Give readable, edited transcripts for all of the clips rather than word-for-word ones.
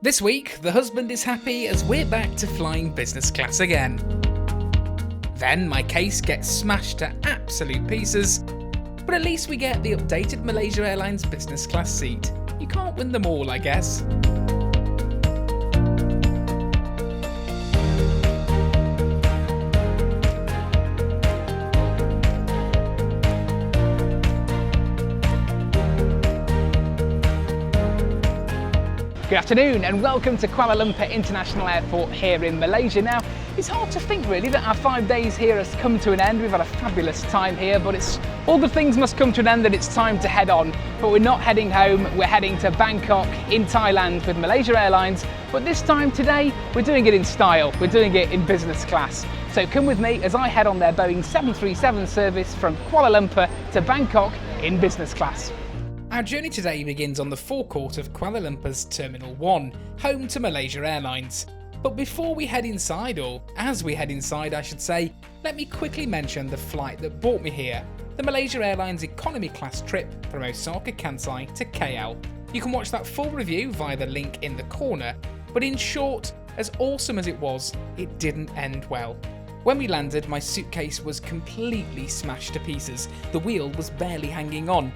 This week, the husband is happy as we're back to flying business class again. Then my case gets smashed to absolute pieces, but at least we get the updated Malaysia Airlines business class seat. You can't win them all, I guess. Good afternoon and welcome to Kuala Lumpur International Airport here in Malaysia. Now, it's hard to think really that our 5 days here has come to an end. We've had a fabulous time here, but it's all good things must come to an end and it's time to head on. But we're not heading home, we're heading to Bangkok in Thailand with Malaysia Airlines. But this time today, we're doing it in style. We're doing it in business class. So come with me as I head on their Boeing 737 service from Kuala Lumpur to Bangkok in business class. Our journey today begins on the forecourt of Kuala Lumpur's Terminal 1, home to Malaysia Airlines. But before we head inside, or as we head inside I should say, let me quickly mention the flight that brought me here, the Malaysia Airlines economy class trip from Osaka Kansai to KL. You can watch that full review via the link in the corner, but in short, as awesome as it was, it didn't end well. When we landed, my suitcase was completely smashed to pieces, the wheel was barely hanging on.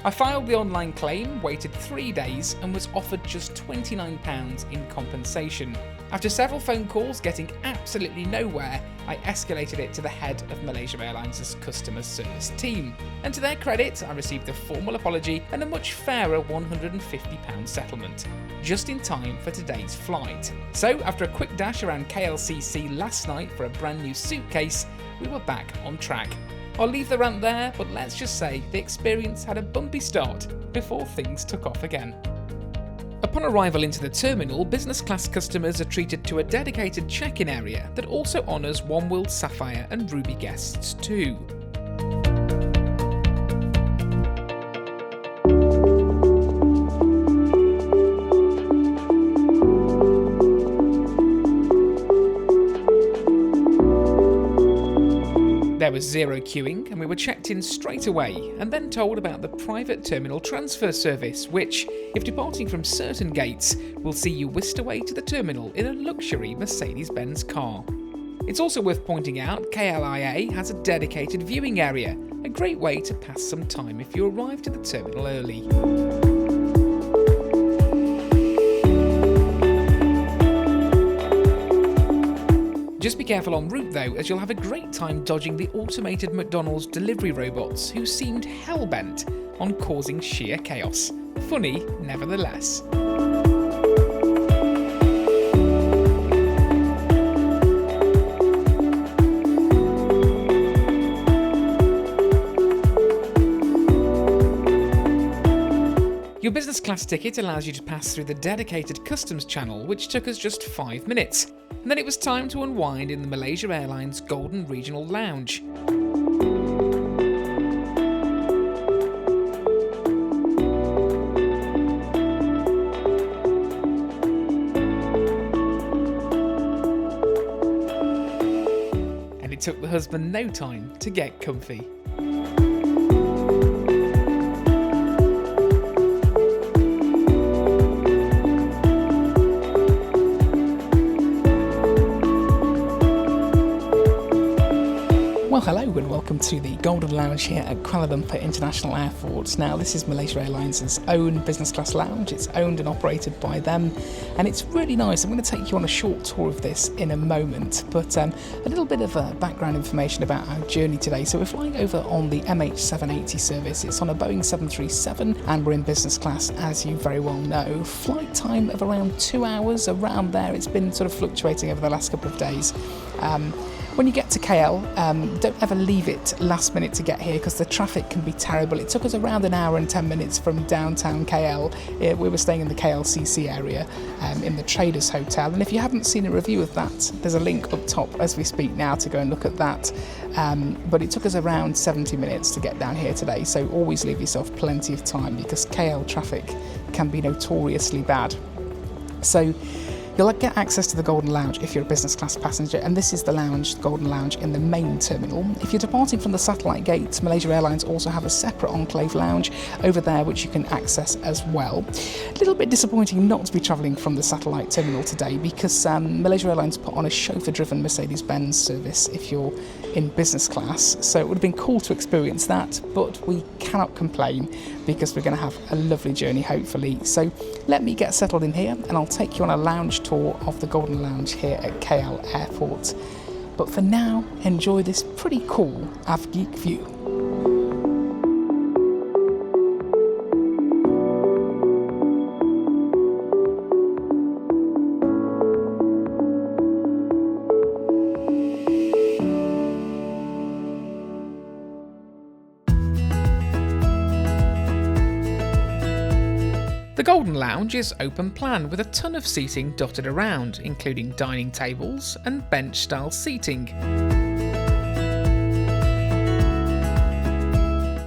I filed the online claim, waited 3 days and was offered just £29 in compensation. After several phone calls getting absolutely nowhere, I escalated it to the head of Malaysia Airlines' customer service team. And to their credit, I received a formal apology and a much fairer £150 settlement, just in time for today's flight. So after a quick dash around KLCC last night for a brand new suitcase, we were back on track. I'll leave the rant there, but let's just say the experience had a bumpy start before things took off again. Upon arrival into the terminal, business class customers are treated to a dedicated check-in area that also honours One World Sapphire and Ruby guests too. There was zero queuing and we were checked in straight away and then told about the private terminal transfer service which, if departing from certain gates, will see you whisked away to the terminal in a luxury Mercedes-Benz car. It's also worth pointing out KLIA has a dedicated viewing area, a great way to pass some time if you arrive to the terminal early. Just be careful en route though, as you'll have a great time dodging the automated McDonald's delivery robots who seemed hell-bent on causing sheer chaos. Funny, nevertheless. Your business class ticket allows you to pass through the dedicated customs channel, which took us just 5 minutes. And then it was time to unwind in the Malaysia Airlines Golden Regional Lounge. And it took the husband no time to get comfy. Well, hello and welcome to the Golden Lounge here at Kuala Lumpur International Airport. Now, this is Malaysia Airlines' own business class lounge. It's owned and operated by them, and it's really nice. I'm going to take you on a short tour of this in a moment, but a little bit of background information about our journey today. So we're flying over on the MH780 service. It's on a Boeing 737, and we're in business class, as you very well know. Flight time of around 2 hours, around there. It's been sort of fluctuating over the last couple of days. When you get to KL, don't ever leave it last minute to get here because the traffic can be terrible. It took us around an hour and 10 minutes from downtown KL. We were staying in the KLCC area in the Traders Hotel. And if you haven't seen a review of that, there's a link up top as we speak now to go and look at that. But it took us around 70 minutes to get down here today. So always leave yourself plenty of time because KL traffic can be notoriously bad. So You'll get access to the Golden Lounge if you're a business class passenger, and this is the lounge, the Golden Lounge, in the main terminal. If you're departing from the satellite gate, Malaysia Airlines also have a separate enclave lounge over there which you can access as well. A little bit disappointing not to be travelling from the satellite terminal today, because Malaysia Airlines put on a chauffeur-driven Mercedes-Benz service if you're in business class, so it would have been cool to experience that, but we cannot complain because we're going to have a lovely journey hopefully. So let me get settled in here and I'll take you on a lounge tour of the Golden Lounge here at KL Airport. But for now, enjoy this pretty cool AvGeek view. The Golden Lounge is open plan with a ton of seating dotted around, including dining tables and bench style seating.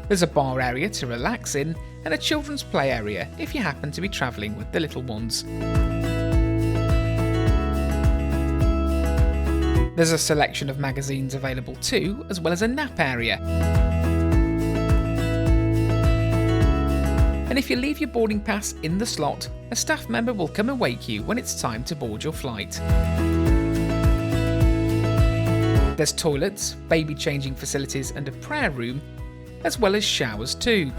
There's a bar area to relax in and a children's play area if you happen to be travelling with the little ones. There's a selection of magazines available too, as well as a nap area. And if you leave your boarding pass in the slot, a staff member will come and wake you when it's time to board your flight. There's toilets, baby changing facilities and a prayer room, as well as showers too.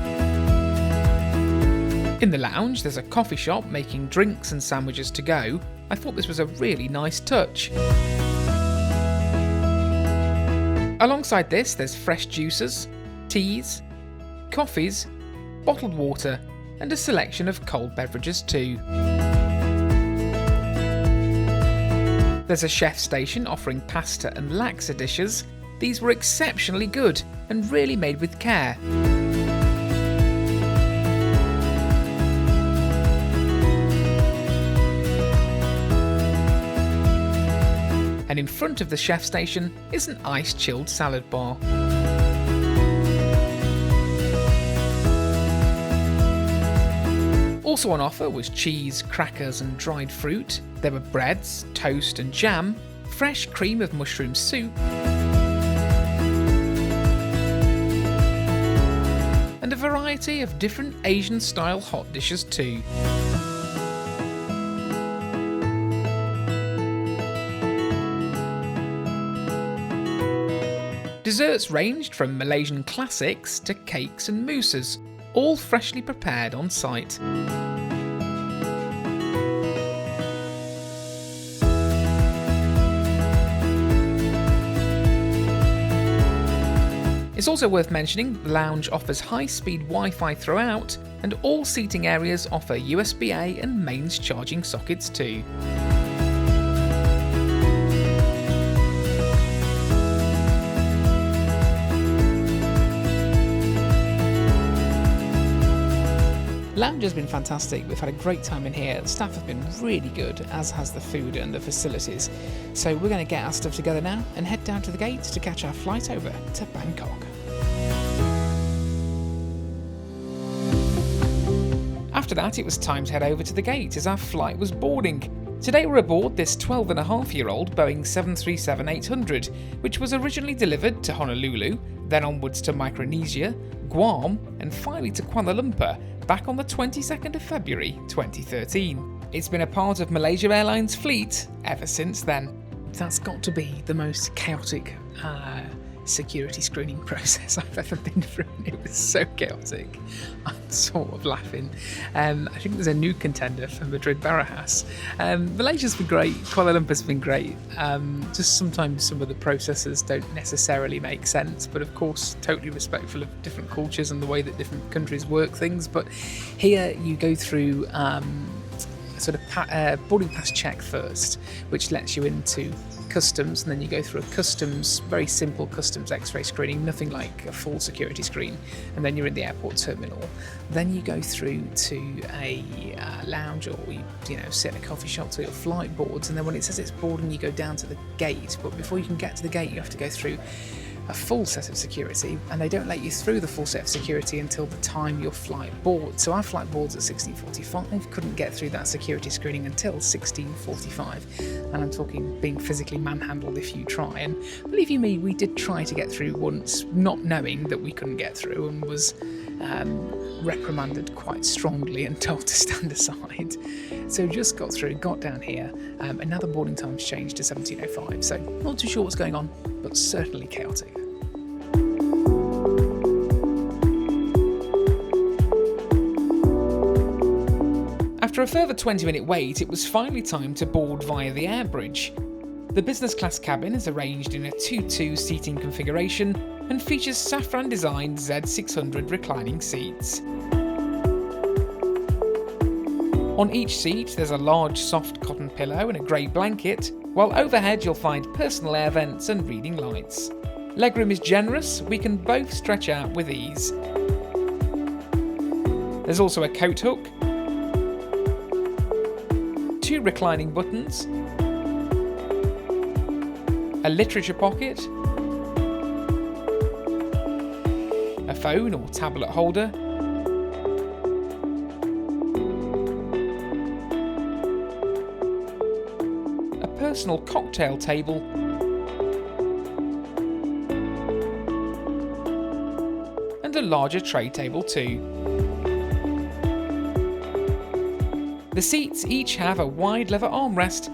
In the lounge there's a coffee shop making drinks and sandwiches to go. I thought this was a really nice touch. Alongside this there's fresh juices, teas, coffees, bottled water and a selection of cold beverages too. There's a chef station offering pasta and laksa dishes. These were exceptionally good and really made with care. And in front of the chef station is an ice-chilled salad bar. Also on offer was cheese, crackers and dried fruit. There were breads, toast and jam, fresh cream of mushroom soup, and a variety of different Asian style hot dishes too. Desserts ranged from Malaysian classics to cakes and mousses, all freshly prepared on site. It's also worth mentioning the lounge offers high-speed Wi-Fi throughout, and all seating areas offer USB-A and mains charging sockets too. Lounge has been fantastic. We've had a great time in here. The staff have been really good, as has the food and the facilities. So we're going to get our stuff together now and head down to the gate to catch our flight over to Bangkok. After that, it was time to head over to the gate as our flight was boarding. Today we're aboard this 12.5-year-old Boeing 737-800, which was originally delivered to Honolulu, then onwards to Micronesia, Guam, and finally to Kuala Lumpur back on the 22nd of February 2013. It's been a part of Malaysia Airlines fleet ever since then. That's got to be the most chaotic security screening process I've ever been through. It was so chaotic. I'm sort of laughing. I think there's a new contender for Madrid Barajas. Malaysia's been great, Kuala Lumpur's been great. Just sometimes some of the processes don't necessarily make sense, but of course totally respectful of different cultures and the way that different countries work things. But here you go through sort of boarding pass check first, which lets you into customs, and then you go through a customs, very simple customs x-ray screening, nothing like a full security screen, and then you're in the airport terminal. Then you go through to a lounge, or you sit in a coffee shop till your flight boards, and then when it says it's boarding you go down to the gate. But before you can get to the gate you have to go through a full set of security, and they don't let you through the full set of security until the time your flight boards. So our flight boards at 16:45, couldn't get through that security screening until 16:45, and I'm talking being physically manhandled if you try. And believe you me, we did try to get through once, not knowing that we couldn't get through, and was reprimanded quite strongly and told to stand aside. So just got through, got down here, and now the boarding time's changed to 17:05. So not too sure what's going on, but certainly chaotic. After a further 20-minute wait, it was finally time to board via the air bridge. The business class cabin is arranged in a 2-2 seating configuration and features saffron designed Z600 reclining seats. On each seat there's a large soft cotton pillow and a grey blanket, while overhead you'll find personal air vents and reading lights. Legroom is generous, we can both stretch out with ease. There's also a coat hook, 2 reclining buttons, a literature pocket, a phone or tablet holder, a personal cocktail table, and a larger tray table too. The seats each have a wide leather armrest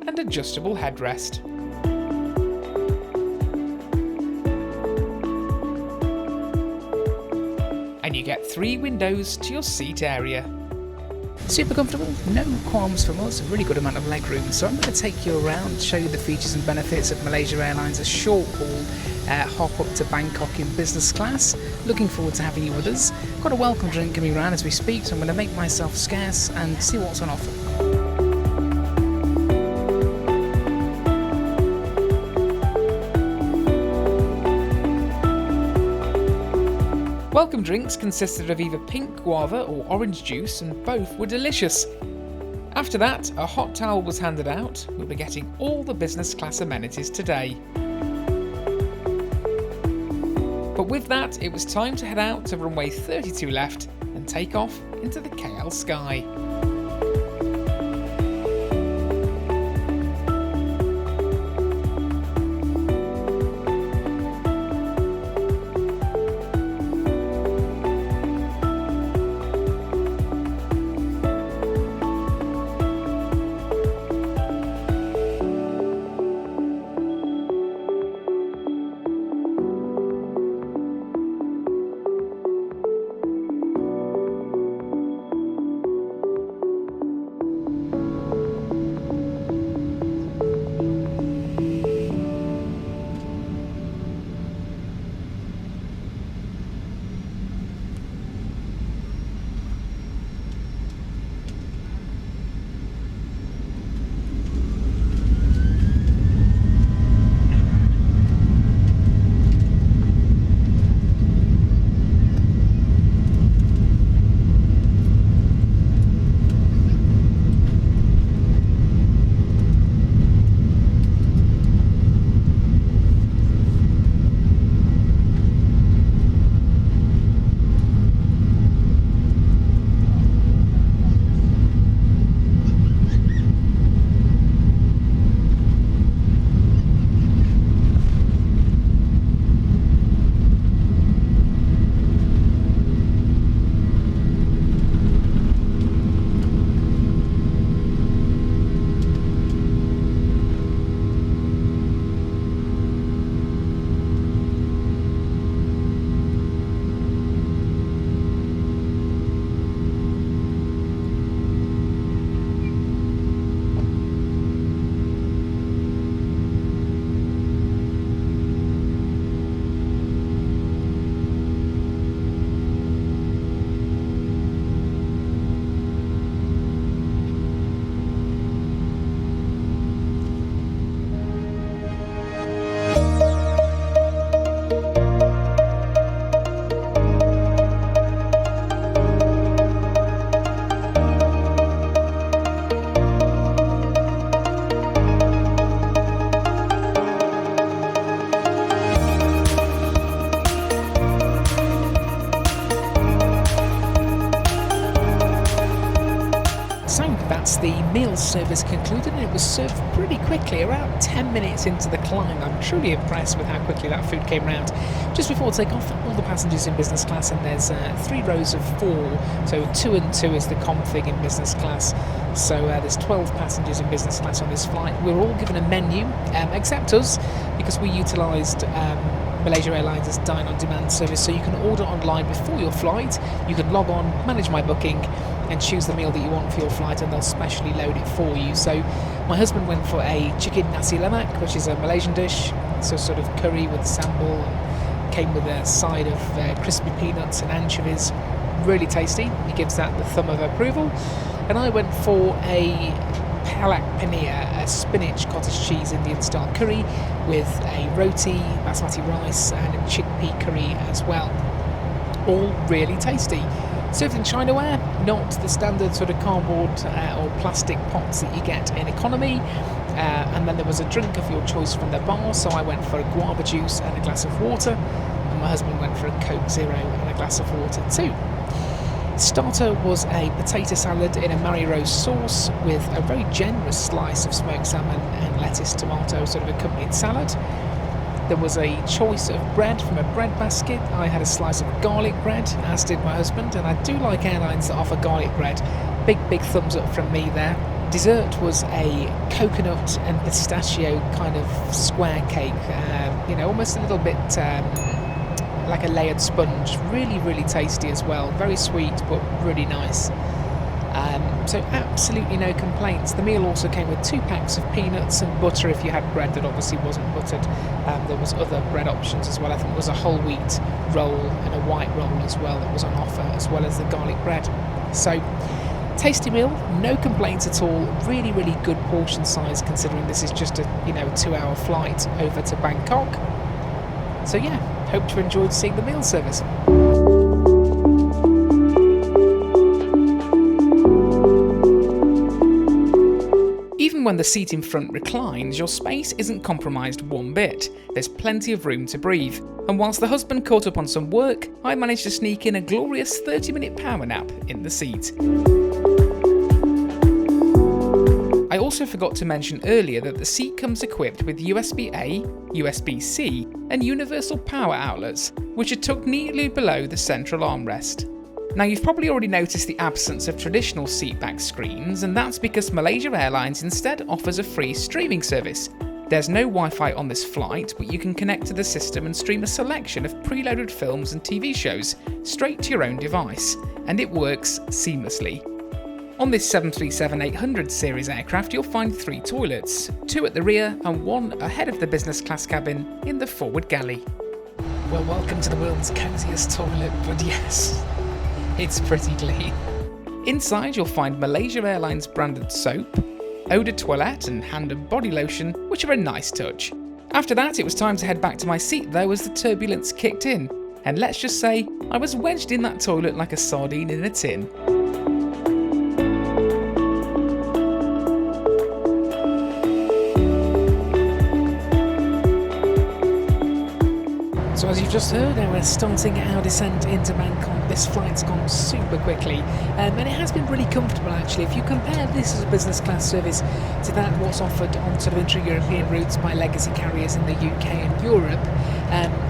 and adjustable headrest. And you get 3 windows to your seat area. Super comfortable, no qualms from us, a really good amount of legroom. So I'm going to take you around, show you the features and benefits of Malaysia Airlines, a short haul hop up to Bangkok in business class. Looking forward to having you with us. Got a welcome drink coming around as we speak, so I'm going to make myself scarce and see what's on offer. Welcome drinks consisted of either pink guava or orange juice, and both were delicious. After that, a hot towel was handed out. We'll be getting all the business class amenities today. But with that, it was time to head out to runway 32 left and take off into the KL sky. So that's the meal service concluded, and it was served pretty quickly, around 10 minutes into the climb. I'm truly impressed with how quickly that food came round. Just before takeoff, all the passengers in business class, and there's 3 rows of 4, so 2 and 2 is the config in business class. So there's 12 passengers in business class on this flight. We're all given a menu, except us, because we utilised Malaysia Airlines' dine-on-demand service, so you can order online before your flight. You can log on, manage my booking, and choose the meal that you want for your flight, and they'll specially load it for you. So my husband went for a chicken nasi lemak, which is a Malaysian dish, so sort of curry with sambal, came with a side of crispy peanuts and anchovies. Really tasty. He gives that the thumb of approval. And I went for a palak paneer, a spinach cottage cheese Indian style curry with a roti, basmati rice, and a chickpea curry as well. All really tasty. Served in Chinaware, not the standard sort of cardboard or plastic pots that you get in economy. And then there was a drink of your choice from the bar, so I went for a guava juice and a glass of water, and my husband went for a Coke Zero and a glass of water too. Starter was a potato salad in a Mary Rose sauce with a very generous slice of smoked salmon and lettuce, tomato sort of accompanied salad. There was a choice of bread from a bread basket. I had a slice of garlic bread, as did my husband, and I do like airlines that offer garlic bread. Big thumbs up from me there. Dessert was a coconut and pistachio kind of square cake, almost a little bit like a layered sponge. Really tasty as well. Very sweet, but really nice. So absolutely no complaints. The meal also came with 2 packs of peanuts and butter if you had bread that obviously wasn't buttered. There was other bread options as well. I think there was a whole wheat roll and a white roll as well that was on offer, as well as the garlic bread. So tasty meal, no complaints at all. Really good portion size, considering this is just a 2-hour flight over to Bangkok. So yeah, hope you enjoyed seeing the meal service. Even when the seat in front reclines, your space isn't compromised one bit. There's plenty of room to breathe. And whilst the husband caught up on some work, I managed to sneak in a glorious 30-minute power nap in the seat. I also forgot to mention earlier that the seat comes equipped with USB-A, USB-C, and universal power outlets, which are tucked neatly below the central armrest. Now, you've probably already noticed the absence of traditional seatback screens, and that's because Malaysia Airlines instead offers a free streaming service. There's no Wi-Fi on this flight, but you can connect to the system and stream a selection of preloaded films and TV shows straight to your own device, and it works seamlessly. On this 737-800 series aircraft, you'll find 3 toilets, 2 at the rear and 1 ahead of the business class cabin in the forward galley. Well, welcome to the world's cosiest toilet, but yes, it's pretty clean. Inside you'll find Malaysia Airlines branded soap, eau de toilette and hand and body lotion, which are a nice touch. After that, it was time to head back to my seat though, as the turbulence kicked in, and let's just say I was wedged in that toilet like a sardine in a tin. So as you've just heard, we're starting our descent into Bangkok. This flight's gone super quickly, and it has been really comfortable actually. If you compare this as a business class service to that what's offered on sort of intra-European routes by legacy carriers in the UK and Europe,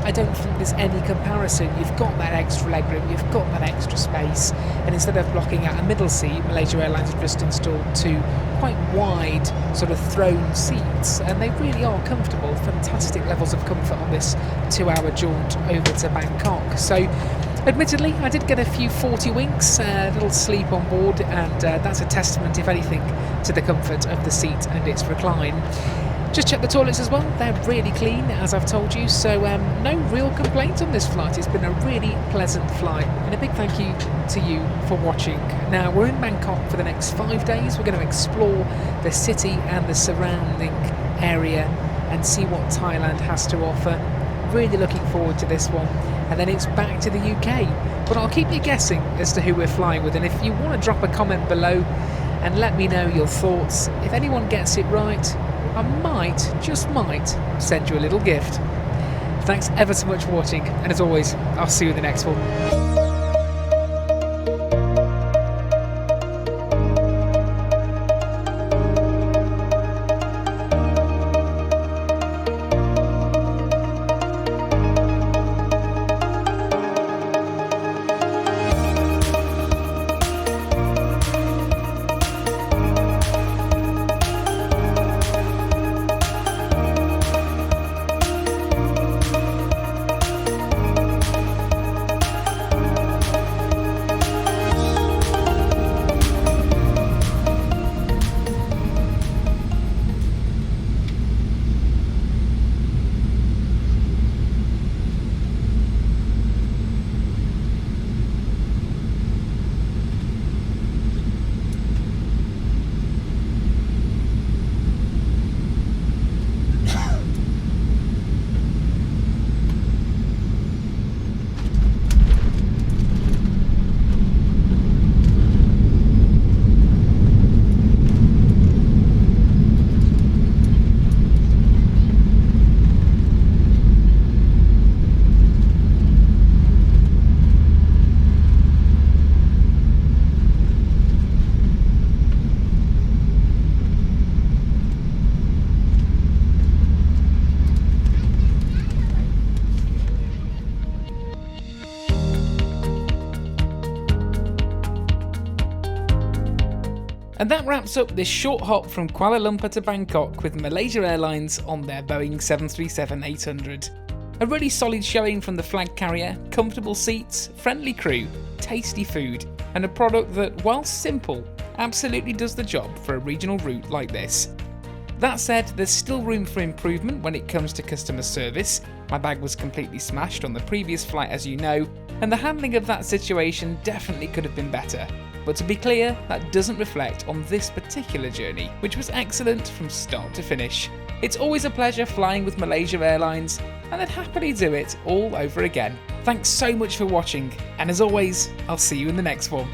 I don't think there's any comparison. You've got that extra legroom, you've got that extra space, and instead of blocking out a middle seat, Malaysia Airlines have just installed 2 quite wide sort of throne seats, and they really are comfortable. Fantastic levels of comfort on this 2-hour jaunt over to Bangkok. So admittedly, I did get a few 40 winks, a little sleep on board, and that's a testament, if anything, to the comfort of the seat and its recline. Just check the toilets as well, they're really clean, as I've told you, so no real complaints on this flight. It's been a really pleasant flight, and a big thank you to you for watching. Now, we're in Bangkok for the next 5 days. We're going to explore the city and the surrounding area and see what Thailand has to offer. Really looking forward to this one, and then it's back to the UK. But I'll keep you guessing as to who we're flying with, and if you want to drop a comment below and let me know your thoughts, if anyone gets it right, I might, just might, send you a little gift. Thanks ever so much for watching, and as always, I'll see you in the next one. And that wraps up this short hop from Kuala Lumpur to Bangkok with Malaysia Airlines on their Boeing 737-800. A really solid showing from the flag carrier, comfortable seats, friendly crew, tasty food, and a product that, while simple, absolutely does the job for a regional route like this. That said, there's still room for improvement when it comes to customer service. My bag was completely smashed on the previous flight, as you know, and the handling of that situation definitely could have been better. But to be clear, that doesn't reflect on this particular journey, which was excellent from start to finish. It's always a pleasure flying with Malaysia Airlines, and I'd happily do it all over again. Thanks so much for watching, and as always, I'll see you in the next one.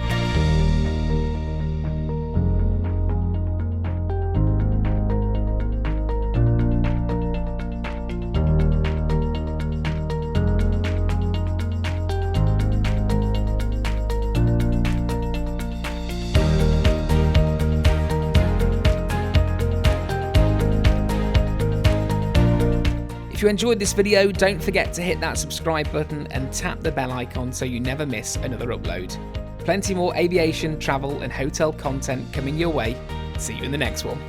If you enjoyed this video, don't forget to hit that subscribe button and tap the bell icon so you never miss another upload. Plenty more aviation, travel and hotel content coming your way. See you in the next one.